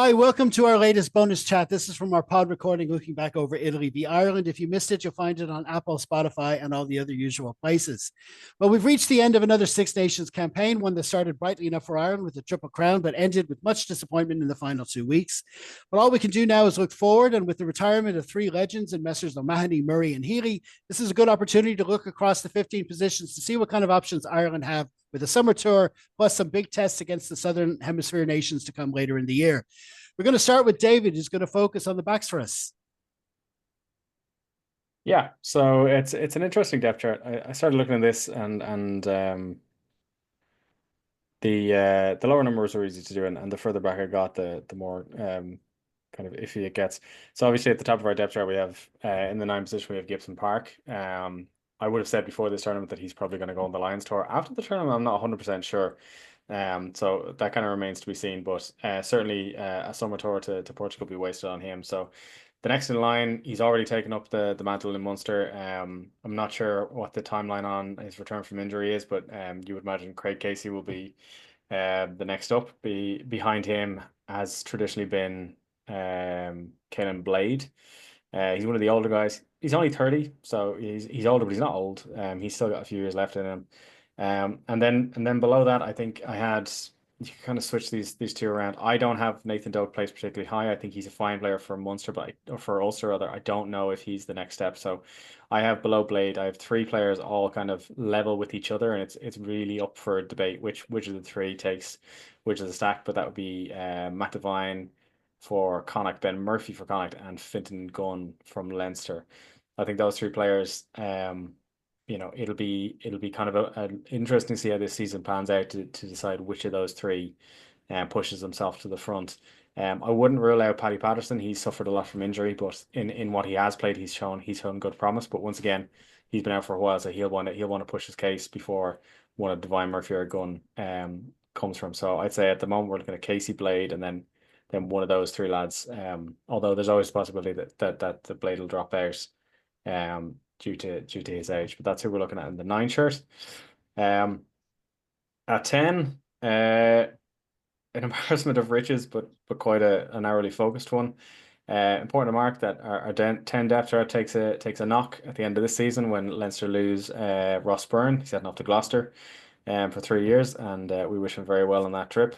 Hi, welcome to our latest bonus chat. This is from our pod recording looking back over Italy v Ireland. If you missed it, you'll find it on Apple, Spotify, and all the other usual places. Well, we've reached the end of another Six Nations campaign, one that started brightly enough for Ireland with the Triple Crown, but ended with much disappointment in the final 2 weeks. But all we can do now is look forward, and with the retirement of three legends in Messrs. O'Mahony, Murray, and Healy, this is a good opportunity to look across the 15 positions to see what kind of options Ireland have with a summer tour, plus some big tests against the Southern Hemisphere nations to come later in the year. We're going to start with David, who's going to focus on the backs for us. Yeah, so it's an interesting depth chart. I started looking at this and the lower numbers are easy to do, and the further back I got, the more kind of iffy it gets. So obviously at the top of our depth chart we have in the nine position we have Gibson Park. I would have said before this tournament that he's probably going to go on the Lions tour. After the tournament, I'm not 100% sure. So that kind of remains to be seen, but certainly a summer tour to Portugal will be wasted on him. So the next in line, he's already taken up the mantle in Munster. I'm not sure what the timeline on his return from injury is, but you would imagine Craig Casey will be the next up. Behind him has traditionally been Caelan Blade. He's one of the older guys. He's only 30, so he's older, but he's not old. He's still got a few years left in him. And then below that, I think I had you can kind of switch these two around. I don't have Nathan Doak placed particularly high. I think he's a fine player for Munster, or for Ulster rather. I don't know if he's the next step. So I have below Blade. I have three players all kind of level with each other, and it's really up for debate which of the three takes which of the stack. But that would be Matt Devine for Connacht, Ben Murphy for Connacht, and Fintan Gunn from Leinster. I think those three players. It'll be kind of an interesting to see how this season plans out to decide which of those three pushes himself to the front. I wouldn't rule out Paddy Patterson. He's suffered a lot from injury, but in what he has played, he's shown good promise. But once again, he's been out for a while, so he'll want to push his case before one of Divine Murphy or Gunn comes from. So I'd say at the moment we're looking at Casey Blade and then one of those three lads. Although there's always a possibility that the Blade will drop out. Due to his age, but that's who we're looking at in the nine shirt. Um, at 10, an embarrassment of riches, but quite a narrowly focused one. Important to mark that our 10 depth chart takes a knock at the end of this season when Leinster lose Ross Byrne. He's heading off to Gloucester for 3 years, and we wish him very well on that trip.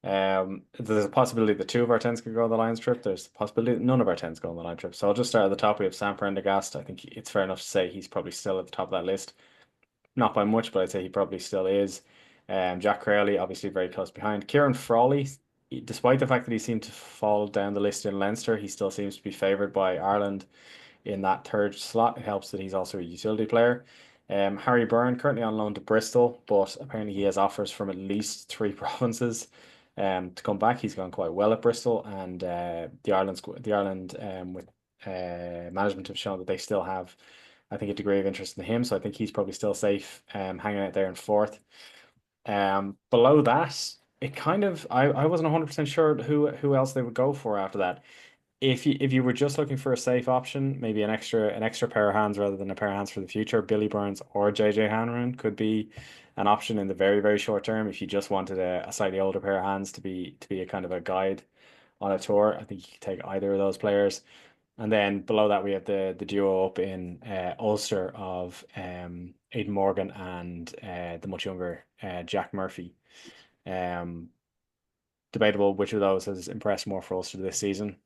There's a possibility that two of our tens could go on the Lions trip. There's a possibility that none of our tens go on the Lions trip. So I'll just start at the top. We have Sam Prendergast. I think it's fair enough to say he's probably still at the top of that list. Not by much, but I'd say he probably still is. Jack Crowley, obviously very close behind. Kieran Frawley, despite the fact that he seemed to fall down the list in Leinster, he still seems to be favoured by Ireland in that third slot. It helps that he's also a utility player. Harry Byrne, currently on loan to Bristol, but apparently he has offers from at least three provinces to come back. He's gone quite well at Bristol, and the Ireland with management have shown that they still have, I think, a degree of interest in him. So I think he's probably still safe, hanging out there in fourth. Below that, it kind of I wasn't 100% sure who else they would go for after that. If you were just looking for a safe option, maybe an extra pair of hands rather than a pair of hands for the future, Billy Burns or JJ Hanrahan could be an option in the very, very short term. If you just wanted a slightly older pair of hands to be a kind of a guide on a tour, I think you could take either of those players. And then below that we have the duo up in Ulster of Aidan Morgan and the much younger Jack Murphy. Um, Debatable which of those has impressed more for Ulster this season.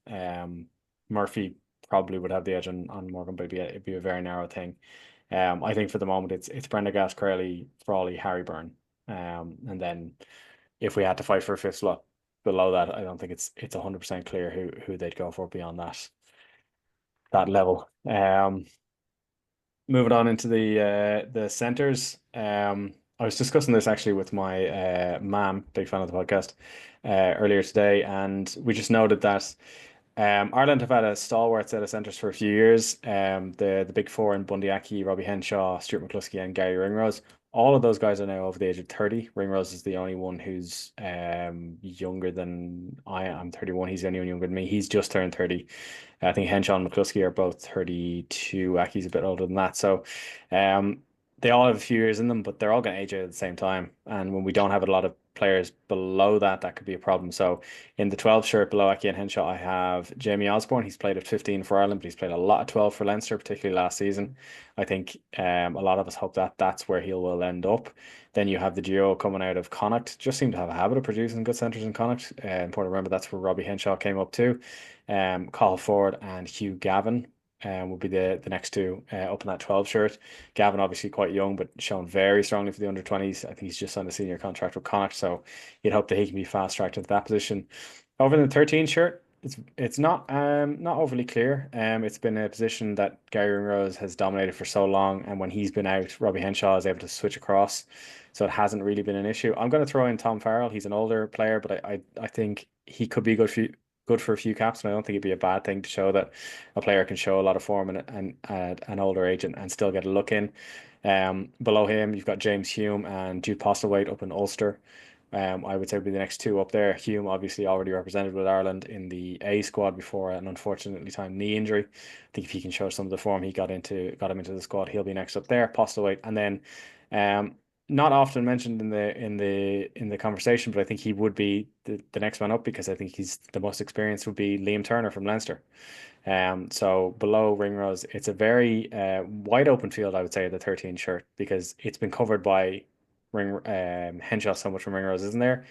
Murphy probably would have the edge on Morgan, but it'd be a very narrow thing. I think for the moment it's Prendergast, Crowley, Frawley, Harry Byrne. And then if we had to fight for a fifth slot below that, I don't think it's 100% clear who they'd go for beyond that level. Moving on into the centers. I was discussing this actually with my mom, big fan of the podcast, earlier today, and we just noted that Ireland have had a stalwart set of centres for a few years. The big four in Bundy Aki, Robbie Henshaw, Stuart McCluskey, and Gary Ringrose. All of those guys are now over the age of 30. Ringrose is the only one who's younger than I am. I'm 31. He's the only one younger than me. He's just turned 30. I think Henshaw and McCluskey are both 32. Aki's a bit older than that. So they all have a few years in them, but they're all going to age out at the same time. And when we don't have a lot of players below that, that could be a problem. So in the 12 shirt below Aki and Henshaw, I have Jamie Osborne. He's played at 15 for Ireland, but he's played a lot of 12 for Leinster, particularly last season. I think a lot of us hope that that's where he will end up. Then you have the duo coming out of Connacht. Just seem to have a habit of producing good centres in Connacht. Important to remember that's where Robbie Henshaw came up too. Cathal Ford and Hugh Gavin will be the next two up in that 12 shirt. Gavin, obviously quite young, but shown very strongly for the under 20s. I think he's just signed a senior contract with Connacht, so you'd hope that he can be fast tracked into that position. Over in the 13 shirt, it's not overly clear. It's been a position that Gary Ringrose has dominated for so long, and when he's been out, Robbie Henshaw is able to switch across, so it hasn't really been an issue. I'm going to throw in Tom Farrell. He's an older player, but I think he could be good for a few caps, and I don't think it'd be a bad thing to show that a player can show a lot of form and at an older age and still get a look in. Below him, you've got James Hume and Jude Postlewaite up in Ulster. I would say would be the next two up there. Hume obviously already represented with Ireland in the A squad before an unfortunately timed knee injury. I think if he can show some of the form he got him into the squad, he'll be next up there. Postlewaite, and then um, not often mentioned in the conversation, but I think he would be the next one up because I think he's the most experienced would be Liam Turner from Leinster. So below Ringrose, it's a very wide open field, I would say, the 13 shirt because it's been covered by Henshaw so much from Ringrose, isn't there?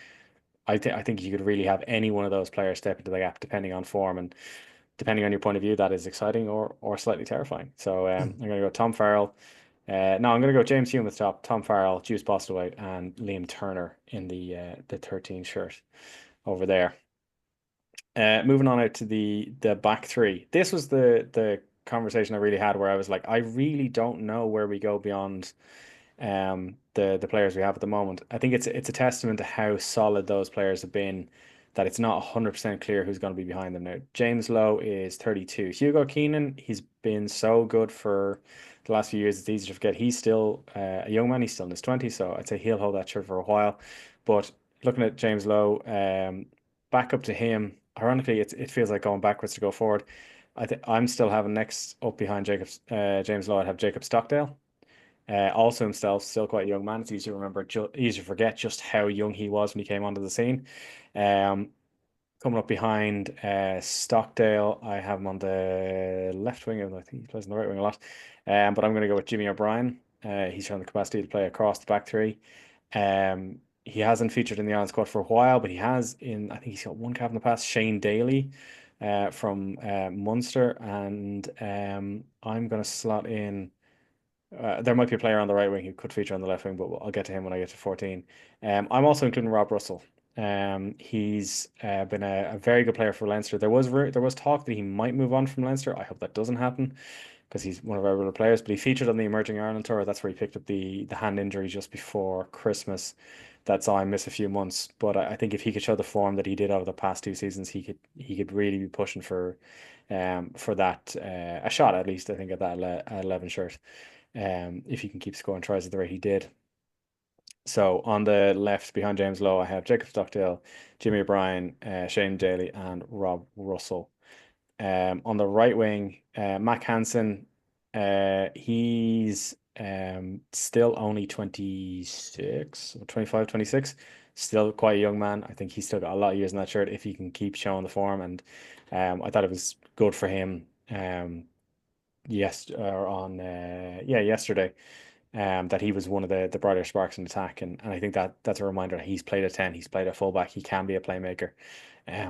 I think you could really have any one of those players step into the gap depending on form and depending on your point of view, that is exciting or slightly terrifying. So I'm going to go Tom Farrell. No, I'm going to go James Hume at the top, Tom Farrell, Juice Bostaway, and Liam Turner in the 13 shirt over there. Moving on out to the back three. This was the conversation I really had where I was like, I really don't know where we go beyond the players we have at the moment. I think it's a testament to how solid those players have been that it's not 100% clear who's going to be behind them now. James Lowe is 32. Hugo Keenan, he's been so good for the last few years, it's easy to forget. He's still a young man, he's still in his 20s, so I'd say he'll hold that shirt for a while. But looking at James Lowe, back up to him, ironically, it feels like going backwards to go forward. I'm still having next up behind James Lowe, I'd have Jacob Stockdale. Also himself, still quite a young man. It's easy to remember, easy to forget just how young he was when he came onto the scene. Um, Coming up behind Stockdale, I have him on the left wing, and I think he plays on the right wing a lot. But I'm going to go with Jimmy O'Brien. He's shown the capacity to play across the back three. He hasn't featured in the Ireland squad for a while, but he has I think he's got one cap in the past, Shane Daly from Munster. And I'm going to slot in. There might be a player on the right wing who could feature on the left wing, but I'll get to him when I get to 14. I'm also including Rob Russell. He's been a very good player for Leinster. There was talk that he might move on from Leinster. I hope that doesn't happen because he's one of our better players. But he featured on the Emerging Ireland tour. That's where he picked up the hand injury just before Christmas. That saw him miss a few months. But I think if he could show the form that he did out of the past two seasons, he could really be pushing for that a shot at least. I think at that 11 shirt. If he can keep scoring tries at the rate he did. So on the left behind James Lowe, I have Jacob Stockdale, Jimmy O'Brien, Shane Daly, and Rob Russell. On the right wing, Mac Hansen, he's still only 26 or 25, 26. Still quite a young man. I think he's still got a lot of years in that shirt if he can keep showing the form. And I thought it was good for him. Yesterday, that he was one of the brighter sparks in attack, and I think that's a reminder that he's played a 10, he's played a fullback, he can be a playmaker.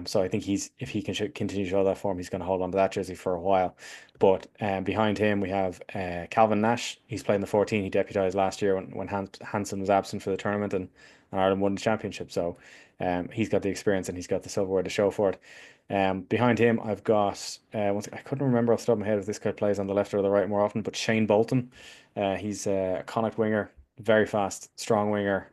So I think if he can continue to show that form, he's going to hold on to that jersey for a while. But behind him we have Calvin Nash. He's playing the 14. He deputised last year when Hansen was absent for the tournament, and Ireland won the championship. So he's got the experience and he's got the silverware to show for it. Behind him, I've got I couldn't remember off the top of my head if this guy plays on the left or the right more often, but Shane Bolton. He's a Connacht winger, very fast, strong winger.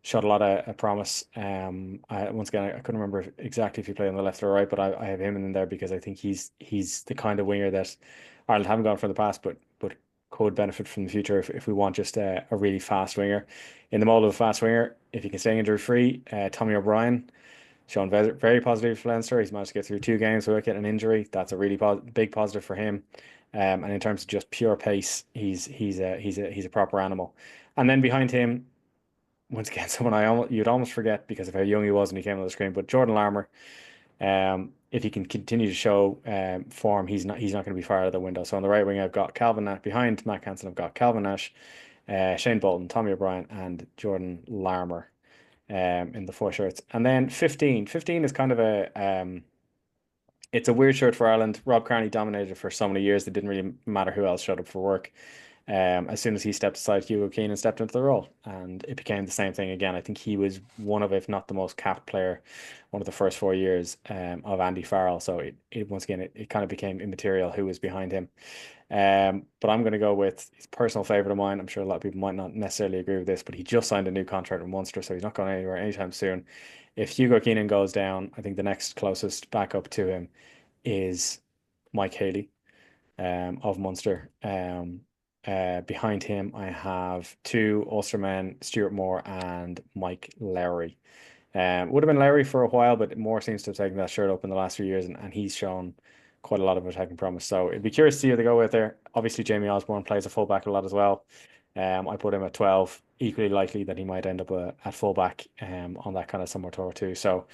Shot a lot of promise. Once again, I couldn't remember exactly if he played on the left or right, but I have him in there because I think he's the kind of winger that Ireland haven't gone for in the past, but could benefit from the future if we want just a really fast winger. In the mold of a fast winger, if he can stay injury free, Tommy O'Brien. Shown very positive for Leinster. He's managed to get through two games without getting an injury. That's a really big positive for him. And in terms of just pure pace, he's a proper animal. And then behind him, once again, someone you'd almost forget because of how young he was when he came on the screen. But Jordan Larmour, if he can continue to show form, he's not going to be far out of the window. So on the right wing, I've got Calvin Nash behind Matt Hansen. I've got Calvin Nash, Shane Bolton, Tommy O'Brien, and Jordan Larmour in the four shirts. And then 15. 15 is kind of it's a weird shirt for Ireland. Rob Kearney dominated for so many years. It didn't really matter who else showed up for work. As soon as he stepped aside, Hugo Keenan stepped into the role, and it became the same thing again. I think he was one of, if not the most capped player, one of the first 4 years of Andy Farrell. So it once again, it kind of became immaterial who was behind him. But I'm going to go with his personal favorite of mine. I'm sure a lot of people might not necessarily agree with this, but he just signed a new contract with Munster, so he's not going anywhere anytime soon. If Hugo Keenan goes down, I think the next closest backup to him is Mike Haley of Munster. Behind him, I have two Ulstermen, Stuart Moore and Mike Lowry. Would have been Lowry for a while, but Moore seems to have taken that shirt up in the last few years, and he's shown quite a lot of attacking promise. So it'd be curious to see who they go with there. Obviously, Jamie Osborne plays a fullback a lot as well. I put him at 12. Equally likely that he might end up at fullback on that kind of summer tour too. So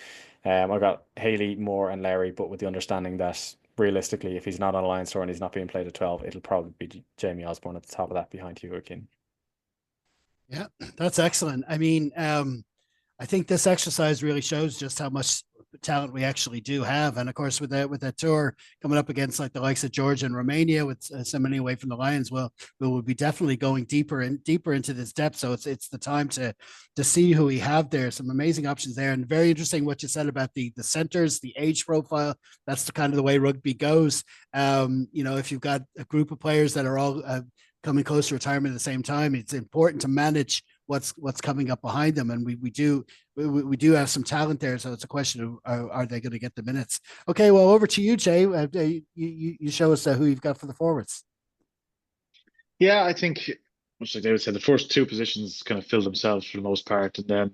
I got Haley, Moore, and Lowry, but with the understanding that realistically, if he's not on a Lions tour and he's not being played at 12, it'll probably be Jamie Osborne at the top of that behind Hugo King. Yeah, that's excellent. I mean, I think this exercise really shows just how much talent we actually do have, and of course, with that tour coming up against like the likes of Georgia and Romania, with so many away from the Lions, well, we will be definitely going deeper and deeper into this depth. So it's the time to see who we have there. Some amazing options there, and very interesting what you said about the centers, the age profile. That's the kind of the way rugby goes. If you've got a group of players that are all coming close to retirement at the same time, it's important to manage what's coming up behind them, and we do have some talent there. So it's a question of are they going to get the minutes? Okay, well, over to you, Jay. You show us who you've got for the forwards. Yeah, I think, much like David said, the first two positions kind of fill themselves for the most part, and then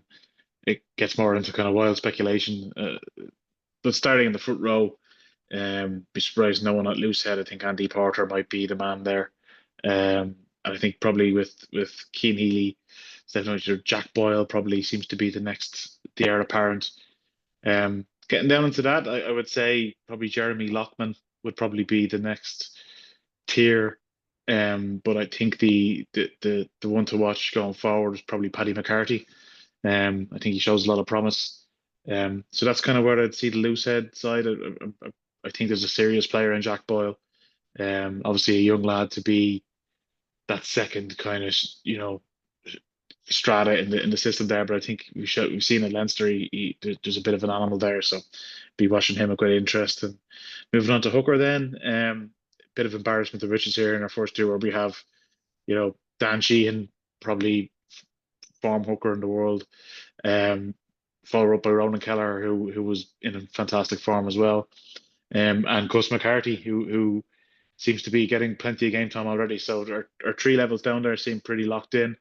it gets more into kind of wild speculation. But starting in the front row, be surprised no one at loose head. I think Andy Porter might be the man there. And I think probably with Keane Healy, Stephen Jack Boyle probably seems to be the heir apparent. Getting down into that, I would say probably Jeremy Lockman would probably be the next tier. But I think the one to watch going forward is probably Paddy McCarthy. I think he shows a lot of promise. So that's kind of where I'd see the loose head side. I think there's a serious player in Jack Boyle. Obviously a young lad to be that second kind of strata in the system there. But I think we've seen at Leinster there's a bit of an animal there, so be watching him with great interest. And moving on to hooker then, bit of embarrassment of riches here in our first two, where we have Dan Sheehan, probably form hooker in the world, followed up by Ronan Kelleher, who was in a fantastic form as well, and Gus McCarthy, who seems to be getting plenty of game time already. So our three levels down there seem pretty locked in.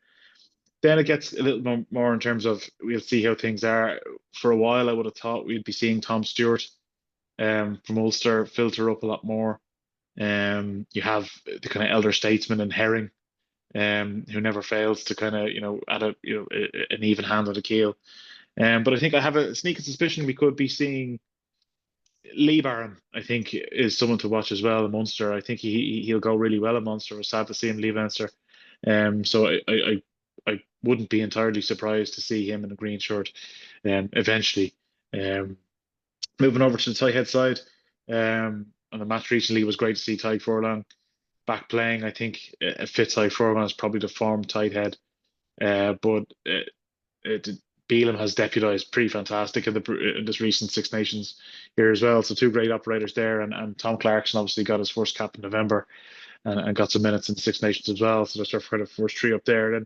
Then it gets a little more in terms of we'll see how things are. For a while, I would have thought we'd be seeing Tom Stewart from Ulster filter up a lot more. You have the kind of elder statesman and Herring, who never fails to kind of add an even hand on the keel. But I think I have a sneaking suspicion we could be seeing Lee Barron. I think is someone to watch as well in Munster. I think he'll go really well in Munster. We're sad to see him leave Munster. So I wouldn't be entirely surprised to see him in a green shirt eventually. Moving over to the tight head side, on the match recently, it was great to see Ty Furlong back playing. I think a fit Ty Furlong is probably the form tight head, but Beelum has deputised pretty fantastic in this recent Six Nations here as well. So two great operators there, and Tom Clarkson obviously got his first cap in November and got some minutes in the Six Nations as well. So that's our kind of first three up there. Then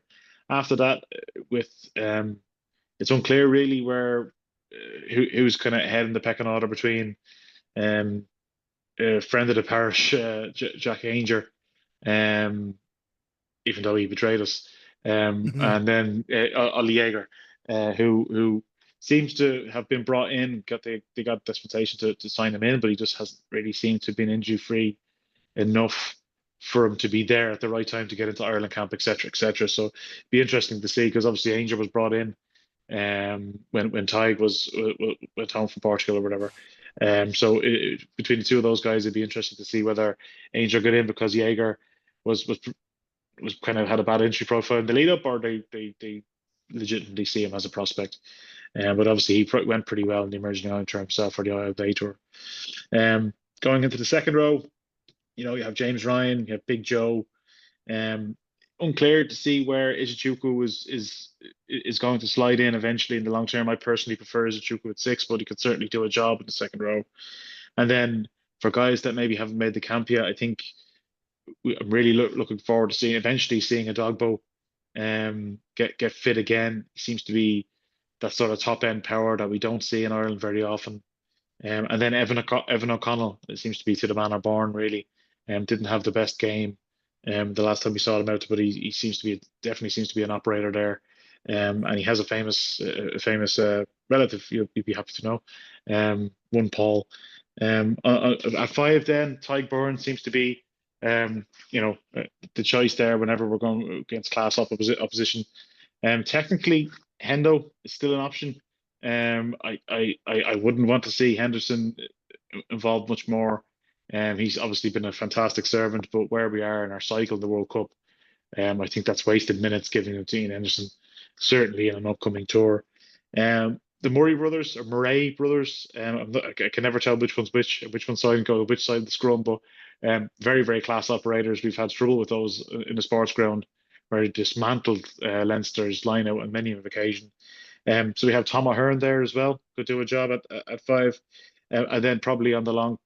after that, with it's unclear really where who's kind of head in the pecking order between friend of the parish, Jack Ainger, even though he betrayed us, and then Ollie Jaeger, who seems to have been brought in. They got dispensation to sign him in, but he just hasn't really seemed to have been injury free enough for him to be there at the right time to get into Ireland camp, etc., etc. So be interesting to see, because obviously Ainger was brought in when Tig went home from Portugal or whatever. So between the two of those guys, it'd be interesting to see whether Ainger got in because Jaeger was kind of had a bad entry profile in the lead up, or they legitimately see him as a prospect. But obviously he went pretty well in the emerging Ireland tour himself for the ILA tour. Going into the second row, you have James Ryan, you have Big Joe. Unclear to see where Izuchuku is going to slide in eventually in the long term. I personally prefer Izuchuku at 6, but he could certainly do a job in the second row. And then for guys that maybe haven't made the camp yet, I think I'm really looking forward to eventually seeing Adogbo get fit again. He seems to be that sort of top end power that we don't see in Ireland very often. And then Evan O'Connell, it seems to be to the manner born, really. Didn't have the best game the last time we saw him out, but he definitely seems to be an operator there. And he has a famous relative you'd be happy to know, one Paul. At 5, then Tyg Byrne seems to be the choice there whenever we're going against class opposition. Technically, Hendo is still an option. I wouldn't want to see Henderson involved much more. He's obviously been a fantastic servant, but where we are in our cycle in the World Cup, I think that's wasted minutes giving it to Ian Henderson, certainly in an upcoming tour. The Murray brothers, or Murray brothers, I can never tell which one's which side go which side of the scrum, but very, very class operators. We've had trouble with those in the sports ground, where they dismantled Leinster's line out on many of occasion. So we have Tom O'Hearn there as well, could do a job at 5. And then probably on the long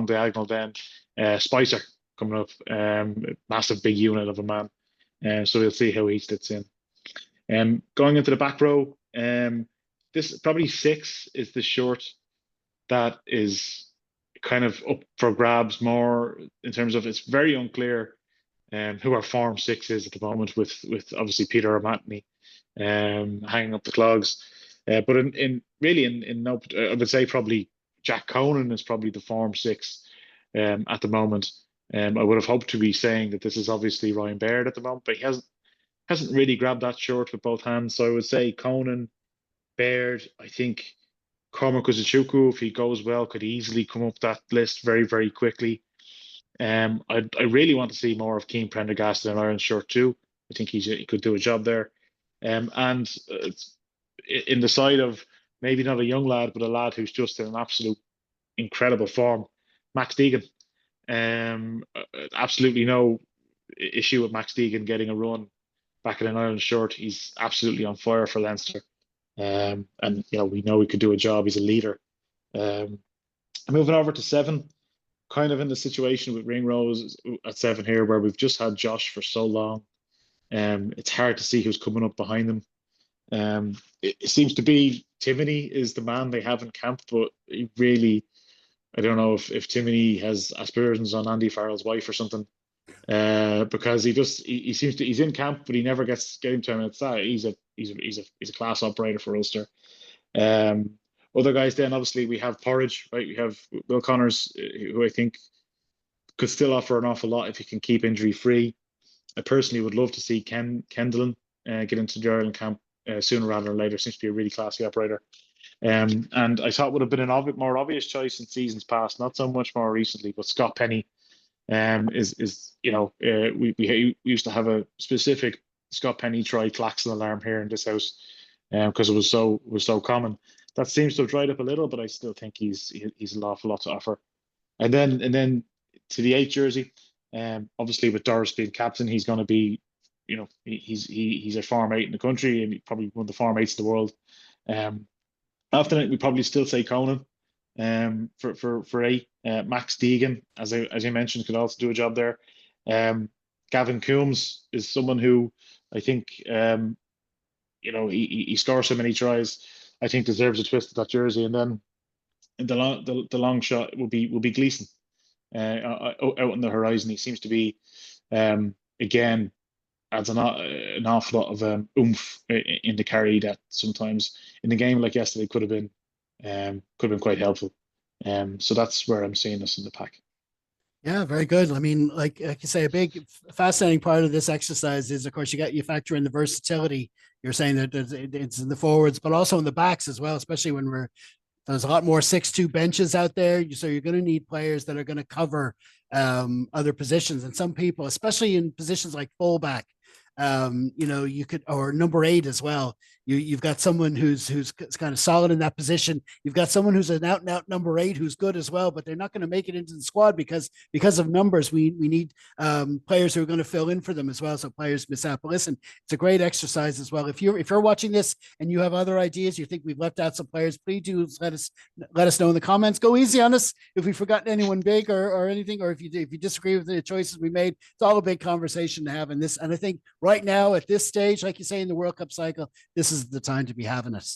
diagonal, then Spicer coming up, massive big unit of a man. So we'll see how he fits in. Going into the back row, this probably 6 is the short that is kind of up for grabs more in terms of, it's very unclear who our form 6 is at the moment, with obviously Peter O'Matney hanging up the clogs. But in no, I would say probably Jack Conan is probably the form 6 at the moment. I would have hoped to be saying that this is obviously Ryan Baird at the moment, but he hasn't really grabbed that short with both hands. So I would say Conan, Baird. I think Cormac Uzuchukwu, if he goes well, could easily come up that list very, very quickly. I really want to see more of Keane Prendergast in Ireland short too. I think he could do a job there. And in the side of maybe not a young lad, but a lad who's just in an absolute incredible form, Max Deegan. Absolutely no issue with Max Deegan getting a run back in an Ireland short. He's absolutely on fire for Leinster. And we know he could do a job. He's a leader. Moving over to 7, kind of in the situation with Ringrose at 7 here, where we've just had Josh for so long. It's hard to see who's coming up behind them. It seems to be Timony is the man they have in camp, but I don't know if Timony has aspirations on Andy Farrell's wife or something, because he seems to, he's in camp, but he never gets game time outside. He's a class operator for Ulster. Other guys, then obviously we have Porridge, right? We have Will Connors, who I think could still offer an awful lot if he can keep injury free. I personally would love to see Ken Kendallin get into the Ireland camp sooner rather than later. Seems to be a really classy operator. And I thought would have been an more obvious choice in seasons past, not so much more recently, but Scott Penny we used to have a specific Scott Penny try klaxon alarm here in this house because it was so common. That seems to have dried up a little, but I still think he's an awful lot to offer. And then to the 8 jersey, obviously with Doris being captain, he's going to be, he's a form 8 in the country and probably one of the form 8s in the world. After that, we probably still say Conan for 8. Max Deegan, as I mentioned, could also do a job there. Gavin Coombs is someone who I think he scores so many tries, I think deserves a twist of that jersey. And then in the long shot will be Gleeson out on the horizon. He seems to be again adds an awful lot of oomph in the carry that sometimes in the game like yesterday could have been quite helpful. So that's where I'm seeing us in the pack. Yeah, very good. I mean, like you say, a big fascinating part of this exercise is, of course, you factor in the versatility. You're saying that it's in the forwards, but also in the backs as well, especially when there's a lot more 6-2 benches out there. So you're going to need players that are going to cover other positions. And some people, especially in positions like fullback, you could, or number 8 as well. You've got someone who's kind of solid in that position. You've got someone who's an out and out number 8 who's good as well, but they're not going to make it into the squad because of numbers. We need players who are going to fill in for them as well. So players miss out. But listen, it's a great exercise as well. If you're watching this and you have other ideas, you think we've left out some players, please do let us know in the comments. Go easy on us if we've forgotten anyone big or anything, or if you disagree with the choices we made. It's all a big conversation to have in this. And I think right now at this stage, like you say, in the World Cup cycle, this is the time to be having it.